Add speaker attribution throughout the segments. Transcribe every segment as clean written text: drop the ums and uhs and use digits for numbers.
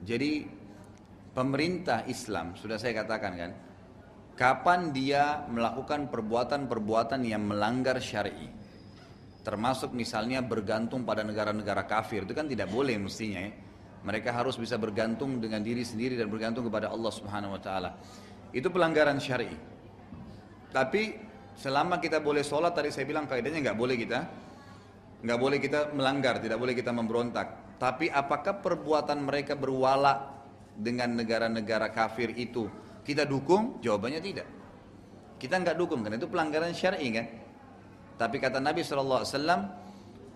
Speaker 1: Jadi pemerintah Islam, sudah saya katakan kan, kapan dia melakukan perbuatan-perbuatan yang melanggar syar'i, termasuk misalnya bergantung pada negara-negara kafir, itu kan tidak boleh mestinya ya. Mereka harus bisa bergantung dengan diri sendiri dan bergantung kepada Allah Subhanahu wa taala. Itu pelanggaran syar'i. Tapi selama kita boleh sholat, tadi saya bilang kaidahnya nggak boleh kita melanggar, tidak boleh kita memberontak. Tapi apakah perbuatan mereka berwala dengan negara-negara kafir itu kita dukung? Jawabannya tidak. Kita nggak dukung karena itu pelanggaran syar'i kan. Tapi kata Nabi SAW,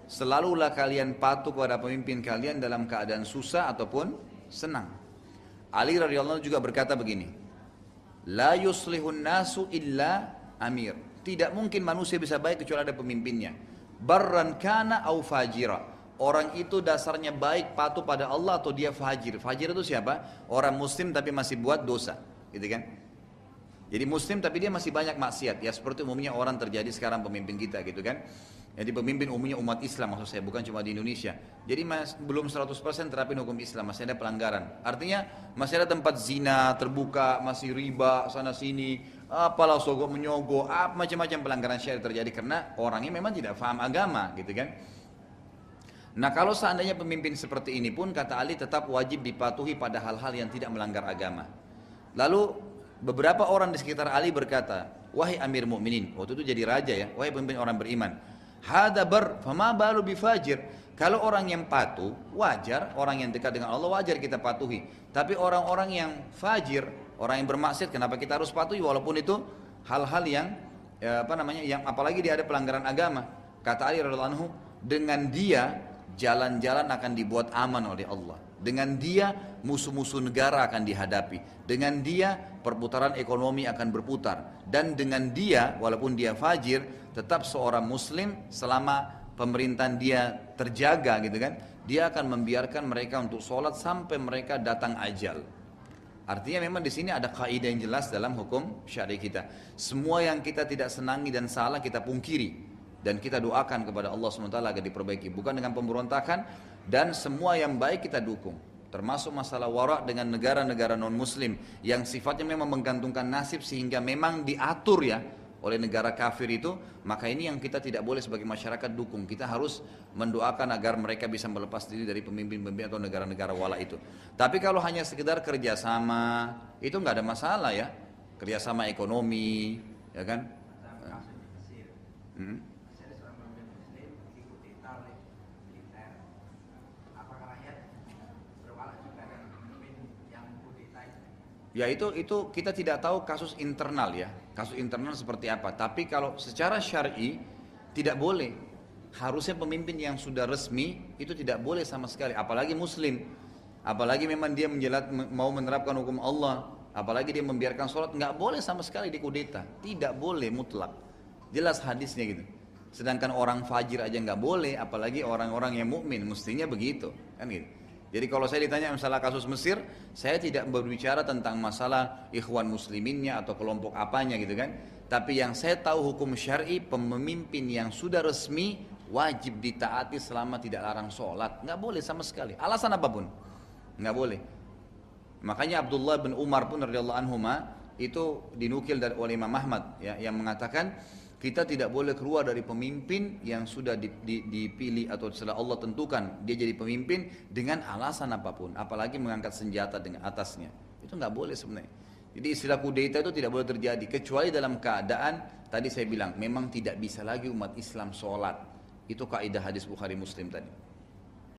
Speaker 1: selalulah kalian patuh kepada pemimpin kalian dalam keadaan susah ataupun senang. Ali radhiyallahu anhu juga berkata begini, la yuslihun nasu illa amir. Tidak mungkin manusia bisa baik kecuali ada pemimpinnya. Barran kana au fajira. Orang itu dasarnya baik, patuh pada Allah, atau dia fajir. Fajir itu siapa? Orang muslim tapi masih buat dosa, gitu kan? Jadi muslim tapi dia masih banyak maksiat. Ya seperti umumnya orang terjadi sekarang pemimpin kita, gitu kan? Jadi pemimpin umumnya umat Islam, maksud saya, bukan cuma di Indonesia. Jadi belum 100% terapin hukum Islam, masih ada pelanggaran. Artinya masih ada tempat zina terbuka, masih riba sana sini, apalah sogok menyogok, macam-macam pelanggaran syariat terjadi karena orangnya memang tidak paham agama, gitu kan? Nah kalau seandainya pemimpin seperti ini pun, kata Ali, tetap wajib dipatuhi pada hal-hal yang tidak melanggar agama. Lalu beberapa orang di sekitar Ali berkata, wahai Amir Mukminin, waktu itu jadi raja ya, wahai pemimpin orang beriman, hada bar, fama balu bifajir. Kalau orang yang patuh, wajar, orang yang dekat dengan Allah wajar kita patuhi. Tapi orang-orang yang fajir, orang yang bermaksiat, kenapa kita harus patuhi walaupun itu hal-hal yang yang apalagi dia ada pelanggaran agama. Kata Ali radhiyallahu anhu, dengan dia jalan-jalan akan dibuat aman oleh Allah. Dengan dia musuh-musuh negara akan dihadapi. Dengan dia perputaran ekonomi akan berputar. Dan dengan dia, walaupun dia fajir, tetap seorang muslim selama pemerintahan dia terjaga, gitu kan, dia akan membiarkan mereka untuk sholat sampai mereka datang ajal. Artinya memang di sini ada kaidah yang jelas dalam hukum syar'i kita. Semua yang kita tidak senangi dan salah kita pungkiri. Dan kita doakan kepada Allah SWT agar diperbaiki, bukan dengan pemberontakan. Dan semua yang baik kita dukung, termasuk masalah wara' dengan negara-negara non muslim yang sifatnya memang menggantungkan nasib sehingga memang diatur ya oleh negara kafir itu. Maka ini yang kita tidak boleh sebagai masyarakat dukung. Kita harus mendoakan agar mereka bisa melepas diri dari pemimpin-pemimpin atau negara-negara wala itu. Tapi kalau hanya sekedar kerjasama, itu nggak ada masalah ya, kerjasama ekonomi, ya kan. Ya itu kita tidak tahu kasus internal ya, kasus internal seperti apa. Tapi kalau secara syar'i tidak boleh. Harusnya pemimpin yang sudah resmi itu tidak boleh sama sekali, apalagi muslim. Apalagi memang dia mau menerapkan hukum Allah, apalagi dia membiarkan sholat, nggak boleh sama sekali dikudeta. Tidak boleh mutlak. Jelas hadisnya gitu. Sedangkan orang fajir aja nggak boleh, apalagi orang-orang yang mukmin, mestinya begitu, kan gitu. Jadi kalau saya ditanya masalah kasus Mesir, saya tidak berbicara tentang masalah ikhwan musliminnya atau kelompok apanya gitu kan. Tapi yang saya tahu hukum syar'i, pemimpin yang sudah resmi wajib ditaati selama tidak larang sholat. Nggak boleh sama sekali, alasan apapun, nggak boleh. Makanya Abdullah bin Umar pun radhiyallahu anhuma itu dinukil oleh Imam Ahmad ya, yang mengatakan kita tidak boleh keluar dari pemimpin yang sudah dipilih atau setelah Allah tentukan dia jadi pemimpin dengan alasan apapun, apalagi mengangkat senjata dengan atasnya. Itu nggak boleh sebenarnya. Jadi istilah kudeta itu tidak boleh terjadi kecuali dalam keadaan tadi saya bilang memang tidak bisa lagi umat Islam sholat. Itu kaidah hadis Bukhari Muslim tadi.